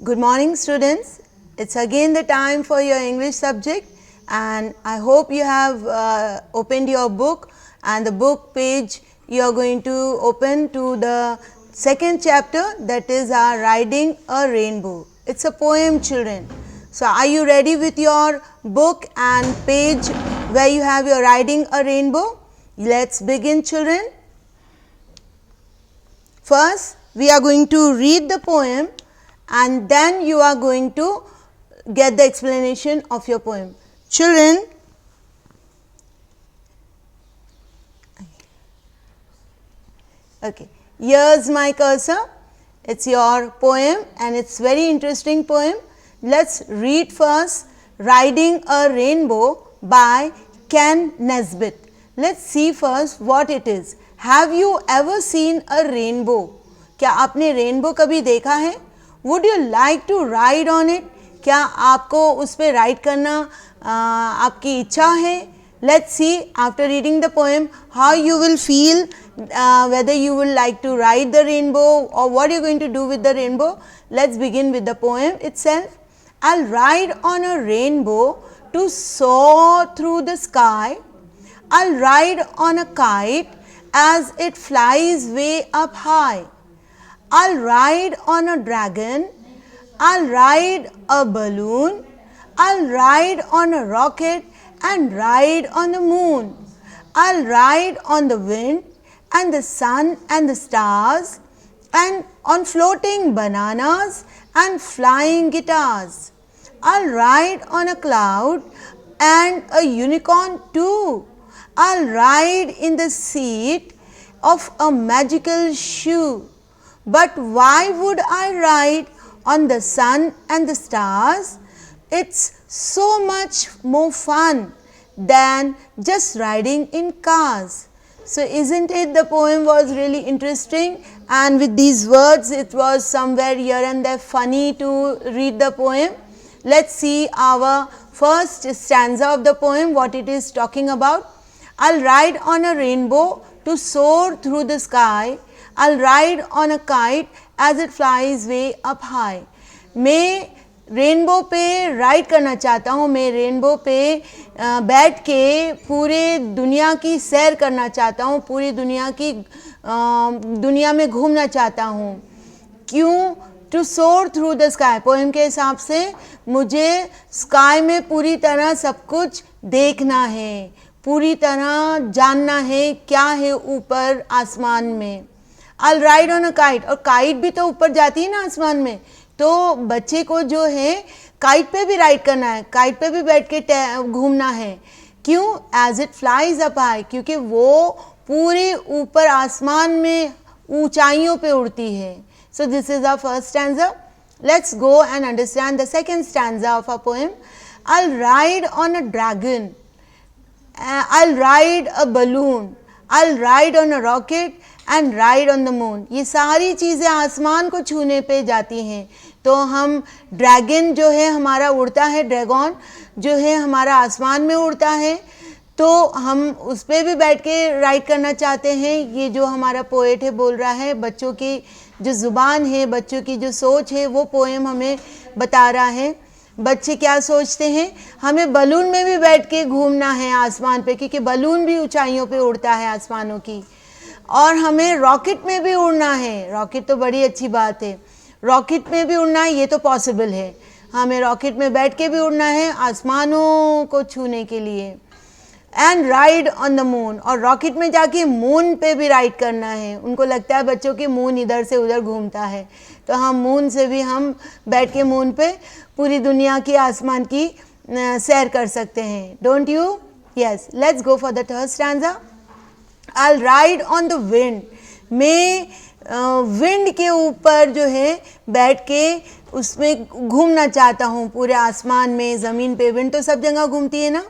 Good morning, students. It's again the time for your English subject, and I hope you have opened your book, and the book page you are going to open to the second chapter, that is our Riding a Rainbow. It's a poem, children. So are you ready with your book and page where you have your Riding a Rainbow? Let's begin, children. First, we are going to read the poem, and then you are going to get the explanation of your poem. Children, okay, here's my cursor. It's your poem and it's very interesting poem. Let's read first Riding a Rainbow by Ken Nesbitt. Let's see first what it is. Have you ever seen a rainbow? क्या आपने rainbow कभी देखा है? Would you like to ride on it? क्या आपको उस पर ride करना आपकी इच्छा है? Let's see after reading the poem how you will feel, whether you will like to ride the rainbow or what you're going to do with the rainbow. Let's begin with the poem itself. I'll ride on a rainbow to soar through the sky. I'll ride on a kite as it flies way up high. I'll ride on a dragon. I'll ride a balloon. I'll ride on a rocket and ride on the moon. I'll ride on the wind and the sun and the stars and on floating bananas and flying guitars. I'll ride on a cloud and a unicorn too. I'll ride in the seat of a magical shoe. But why would I ride on the sun and the stars? It's so much more fun than just riding in cars. So isn't it, the poem was really interesting, and with these words it was somewhere here and there funny to read the poem. Let's see our first stanza of the poem, what it is talking about. I'll ride on a rainbow to soar through the sky. I'll ride on a kite as it flies way up high. मैं rainbow पे ride करना चाहता हूँ, मैं rainbow पे बैठ के पूरे दुनिया की सैर करना चाहता हूँ, पूरी दुनिया में घूमना चाहता हूँ. क्यों? टू सोर थ्रू द स्काई. पोएम के हिसाब से मुझे स्काई में पूरी तरह सब कुछ देखना है, पूरी तरह जानना है क्या है ऊपर आसमान में. I'll ride on a kite. और काइट भी तो ऊपर जाती है ना आसमान में, तो बच्चे को जो है काइट पे भी राइड करना है, काइट पे भी बैठ के घूमना है. क्यों? As it flies up high, क्योंकि वो पूरे ऊपर आसमान में ऊंचाइयों पे उड़ती है. So this is our first stanza. Let's go and understand the second stanza of our poem. I'll ride on a dragon. I'll ride a balloon. I'll ride on a rocket and ride on the moon. ये सारी चीज़ें आसमान को छूने पे जाती हैं. तो हम ड्रैगन जो है हमारा उड़ता है, ड्रैगन जो है हमारा आसमान में उड़ता है, तो हम उस पर भी बैठ के राइड करना चाहते हैं. ये जो हमारा पोएट है बोल रहा है, बच्चों की जो ज़ुबान है, बच्चों की जो सोच है, वो पोएम हमें बता रहा है. बच्चे क्या सोचते हैं? हमें बलून में भी बैठ के घूमना है आसमान पे, क्योंकि बलून भी ऊंचाइयों पे उड़ता है आसमानों की. और हमें रॉकेट में भी उड़ना है. रॉकेट तो बड़ी अच्छी बात है, रॉकेट में भी उड़ना है, ये तो पॉसिबल है. हमें रॉकेट में बैठ के भी उड़ना है आसमानों को छूने के लिए. And ride on the moon. और रॉकेट में जाके मून पे भी राइड करना है. उनको लगता है बच्चों के मून इधर से उधर घूमता है, तो हम मून से भी हम बैठ के मून पे पूरी दुनिया की आसमान की सैर कर सकते हैं. Don't you? Yes. Let's go for the third stanza. I'll ride on the wind. मैं विंड के ऊपर जो है बैठ के उसमें घूमना चाहता हूँ, पूरे आसमान में, ज़मीन पे. विंड तो सब जगह घूमती है ना.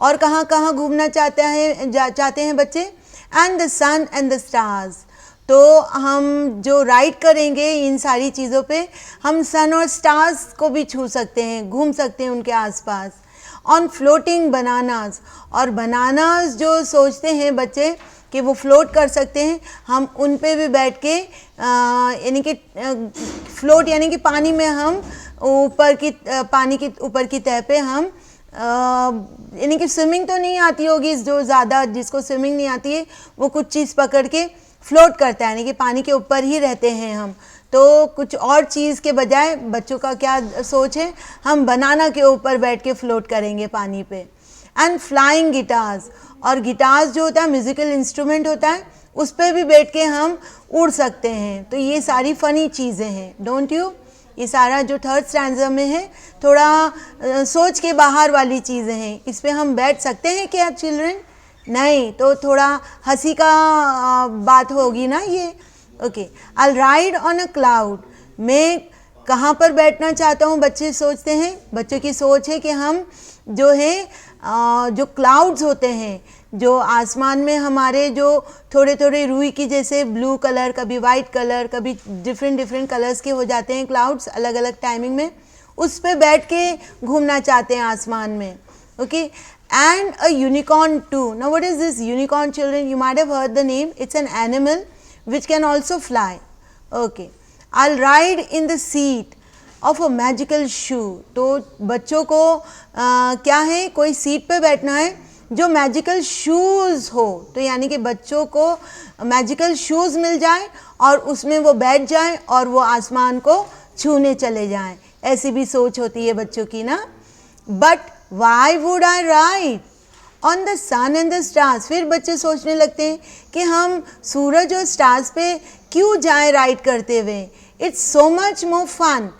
और कहाँ कहाँ घूमना चाहते हैं बच्चे? And the sun and the stars. तो हम जो राइड करेंगे इन सारी चीज़ों पे, हम सन और स्टार्स को भी छू सकते हैं, घूम सकते हैं उनके आसपास. On floating bananas. और बनानास जो सोचते हैं बच्चे कि वो फ्लोट कर सकते हैं, हम उन पे भी बैठ के यानी कि फ्लोट यानी कि पानी में हम पानी की ऊपर की तह पे हम यानी कि स्विमिंग तो नहीं आती होगी, जो ज़्यादा जिसको स्विमिंग नहीं आती है वो कुछ चीज़ पकड़ के फ्लोट करता है, यानी कि पानी के ऊपर ही रहते हैं हम। तो कुछ और चीज़ के बजाय बच्चों का क्या सोच है, हम बनाना के ऊपर बैठ के फ्लोट करेंगे पानी पे। एंड फ्लाइंग गिटार्स, और गिटार्स जो होता है म्यूज़िकल इंस्ट्रूमेंट होता है, उस पर भी बैठ के हम उड़ सकते हैं। तो ये सारी फ़नी चीज़ें हैं, डोंट यू। ये सारा जो थर्ड स्टैंजा में है थोड़ा सोच के बाहर वाली चीज़ें हैं, इस पर हम बैठ सकते हैं क्या चिल्ड्रन? नहीं, तो थोड़ा हंसी का बात होगी ना ये। Okay, I ride on a cloud, मैं कहाँ पर बैठना चाहता हूँ, बच्चे सोचते हैं, बच्चों की सोच है कि हम जो है जो क्लाउड्स होते हैं, जो आसमान में हमारे जो थोड़े थोड़े रुई की जैसे ब्लू कलर, कभी वाइट कलर, कभी डिफरेंट कलर्स के हो जाते हैं क्लाउड्स अलग अलग टाइमिंग में, उस पे बैठ के घूमना चाहते हैं आसमान में। Okay, and a unicorn too. Now what is this unicorn children? You might have heard the name, it's an animal which can also fly. Okay, I'll ride in the seat of a magical shoe. तो बच्चों को क्या है, कोई seat पे बैठना है जो मैजिकल शूज़ हो, तो यानी कि बच्चों को मैजिकल शूज़ मिल जाए और उसमें वो बैठ जाए और वो आसमान को छूने चले जाएं, ऐसी भी सोच होती है बच्चों की ना। But why would I ride on the sun and the stars, फिर बच्चे सोचने लगते हैं कि हम सूरज और स्टार्स पे क्यों जाएं राइड करते हुए, it's so much more fun,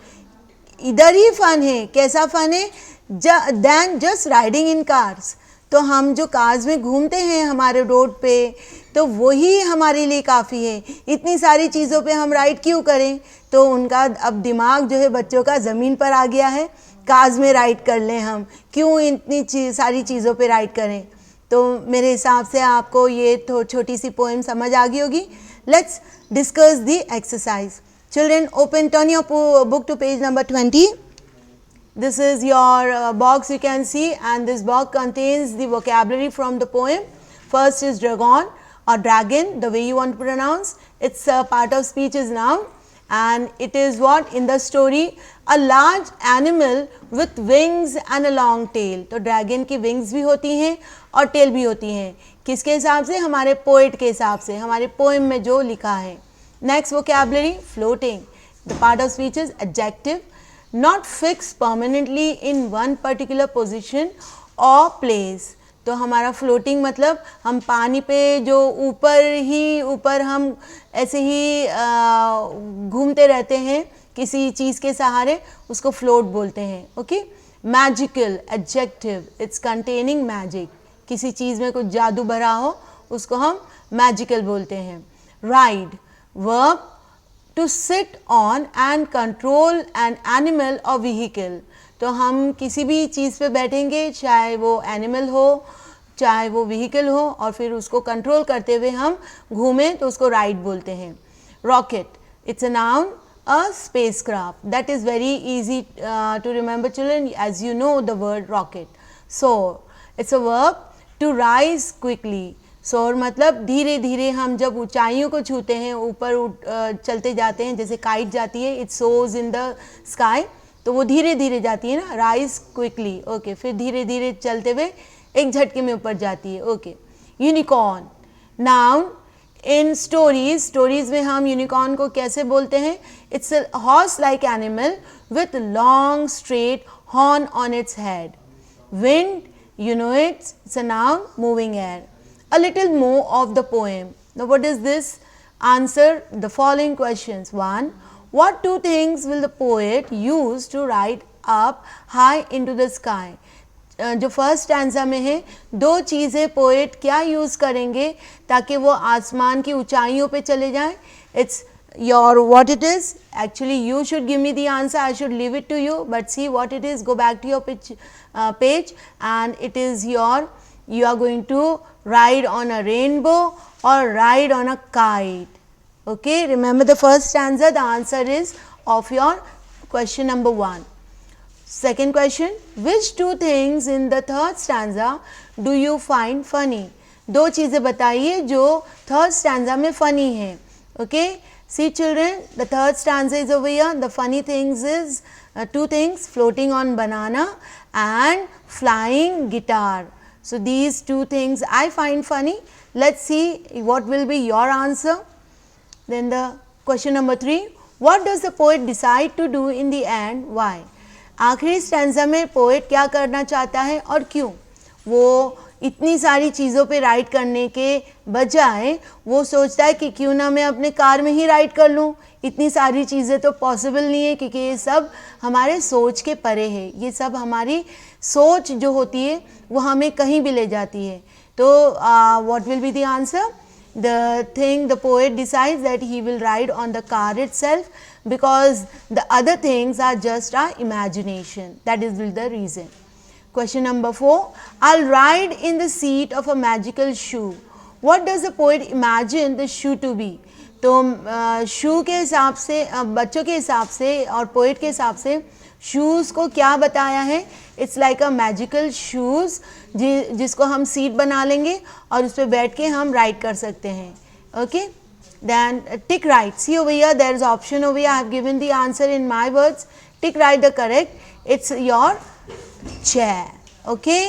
इधर ही फन है। कैसा फन है? Then just riding in cars, तो हम जो कार्स में घूमते हैं हमारे रोड पे, तो वही हमारे लिए काफ़ी है, इतनी सारी चीज़ों पे हम राइड क्यों करें। तो उनका अब दिमाग जो है बच्चों का ज़मीन पर आ गया है, कार्स में राइड कर लें हम, क्यों इतनी सारी चीज़ों पे राइड करें। तो मेरे हिसाब से आपको ये तो छोटी सी पोएम समझ आ गई होगी। Let's discuss the exercise. Children, open, turn your book to page number 20. This is your box, you can see, and this box contains the vocabulary from the poem. First is dragon or dragon, the way you want to pronounce. Its part of speech is noun, and it is what in the story, a large animal with wings and a long tail. तो dragon की wings भी होती हैं और tail भी होती हैं, किसके हिसाब से? हमारे poet के हिसाब से, हमारे poem में जो लिखा है। Next vocabulary, floating. The part of speech is adjective, not fixed permanently in one particular position or place. तो हमारा फ्लोटिंग मतलब हम पानी पे जो ऊपर हम ऐसे ही घूमते रहते हैं किसी चीज़ के सहारे, उसको फ्लोट बोलते हैं। Okay, magical adjective, it's containing magic, किसी चीज़ में कुछ जादू भरा हो उसको हम मैजिकल बोलते हैं। Ride, verb to sit on and control an animal और व्हीकल, तो हम किसी भी चीज़ पे बैठेंगे, चाहे वो एनिमल हो चाहे वो व्हीकल हो, और फिर उसको कंट्रोल करते हुए हम घूमें तो उसको राइड बोलते हैं। Rocket, it's a noun, a spacecraft, that is very easy to remember children, as you know the word rocket. Soar, it's a verb to rise quickly, soar मतलब धीरे धीरे हम जब ऊंचाइयों को छूते हैं, ऊपर चलते जाते हैं, जैसे काइट जाती है, it shows in the sky, तो वो धीरे धीरे जाती है ना, राइज क्विकली। ओके, फिर धीरे धीरे चलते हुए एक झटके में ऊपर जाती है। Okay, unicorn, noun in stories में हम यूनिकॉर्न को कैसे बोलते हैं? It's a horse like animal with long straight horn on its head. Wind, you know it's a noun, moving air. A little more of the poem. Now what is this? Answer the following questions. 1. What two things will the poet use to ride up high into the sky? जो first stanza में है, दो चीज़ें poet क्या use करेंगे ताकि वो आसमान की ऊंचाइयों पे चले जाएं? It's your what it is. Actually you should give me the answer, I should leave it to you, but see what it is. Go back to your page and it is you are going to ride on a rainbow or ride on a kite. Okay, remember the first stanza, the answer is of your question number 1. Second question, which two things in the third stanza do you find funny? दो चीज़ें बताइए जो third stanza में funny है. Okay, see children, the third stanza is over here. The funny things is two things, floating on banana and flying guitar. So these two things I find funny. Let's see what will be your answer. Then the question number 3, what does the poet decide to do in the end? Why? आखिरी stanza में poet क्या करना चाहता है और क्यों? वो इतनी सारी चीज़ों पे राइट करने के बजाय वो सोचता है कि क्यों ना मैं अपने कार में ही राइट कर लूँ. इतनी सारी चीज़ें तो पॉसिबल नहीं है क्योंकि ये सब हमारे सोच के परे है. ये सब हमारी सोच जो होती है वो हमें कहीं भी ले जाती है. तो what will be the answer? The thing, the poet decides that he will ride on the car itself because the other things are just our imagination. That is the reason. Question number 4, I'll ride in the seat of a magical shoe. What does the poet imagine the shoe to be? तो शू के हिसाब से, बच्चों के हिसाब से और poet के हिसाब से शूज़ को क्या बताया है? It's like a magical shoes जिसको हम सीट बना लेंगे और उस पर बैठ के हम राइड कर सकते हैं. Okay, then tick right. See over here there is option over here. I have given the answer in my words. Tick right the correct. It's your chair. Okay,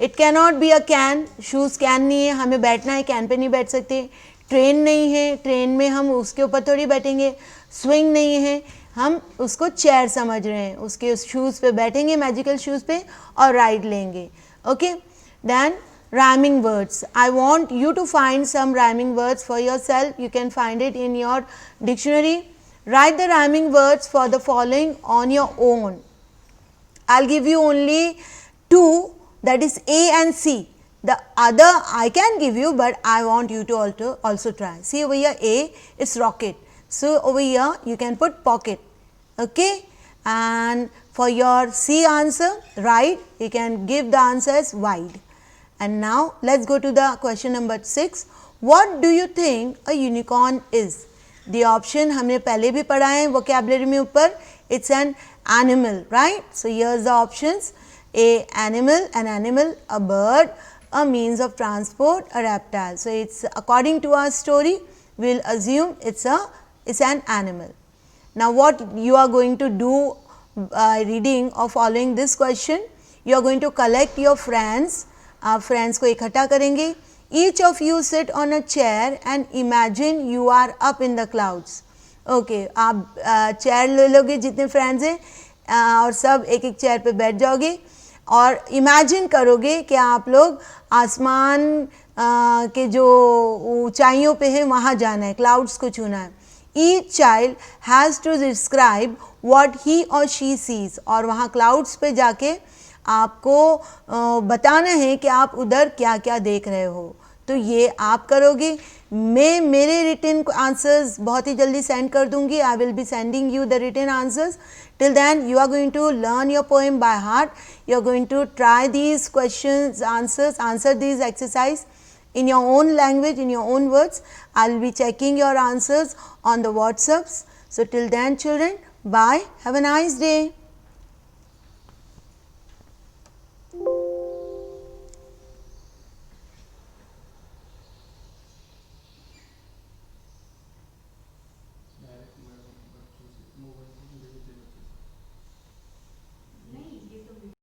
it can not be a can. Shoes can नहीं है, हमें बैठना है, can pay नहीं बैठ सकते. Train नहीं है, ट्रेन में हम उसके ऊपर थोड़ी बैठेंगे. स्विंग नहीं है, हम उसको चेयर समझ रहे हैं. उसके उस शूज़ पे बैठेंगे, मैजिकल शूज़ पे, और राइड लेंगे. Okay, then rhyming words. I want you to find some rhyming words for yourself. You can find it in your dictionary. Write the rhyming words for the following on your own. I'll give you only two, that is A and C. The other I can give you, but I want you to also try. See over here, A is rocket. So over here you can put pocket. Okay, and for your C answer, right, you can give the answer as wide. And now let's go to the question number 6. What do you think a unicorn is? The option हमने पहले भी पढ़ा है vocabulary में ऊपर. It's an animal, right? So here's the options. A, animal, an animal, a bird, a means of transport, a reptile. So it's according to our story, we'll assume it's an animal. Now what you are going to do reading or following this question, you are going to collect your friends. आप friends को इकट्ठा करेंगे. Each of you sit on a chair and imagine you are up in the clouds. Okay, आप chair ले लोगे जितने friends हैं और सब एक एक चेयर पे बैठ जाओगे और इमेजिन करोगे कि आप लोग आसमान के जो ऊंचाइयों पे हैं वहाँ जाना है, क्लाउड्स को छूना है. Each child has to describe what he or she sees. और वहाँ क्लाउड्स पे जाके आपको बताना है कि आप उधर क्या क्या देख रहे हो. तो ये आप करोगे. मैं मेरे रिटन आंसर्स बहुत ही जल्दी सेंड कर दूंगी. I will be sending you the written answers. Till then you are going to learn your poem by heart. You are going to try these questions, answers, answer these exercise in your own language, in your own words. I will be checking your answers on the WhatsApps. So till then children, bye. Have a nice day.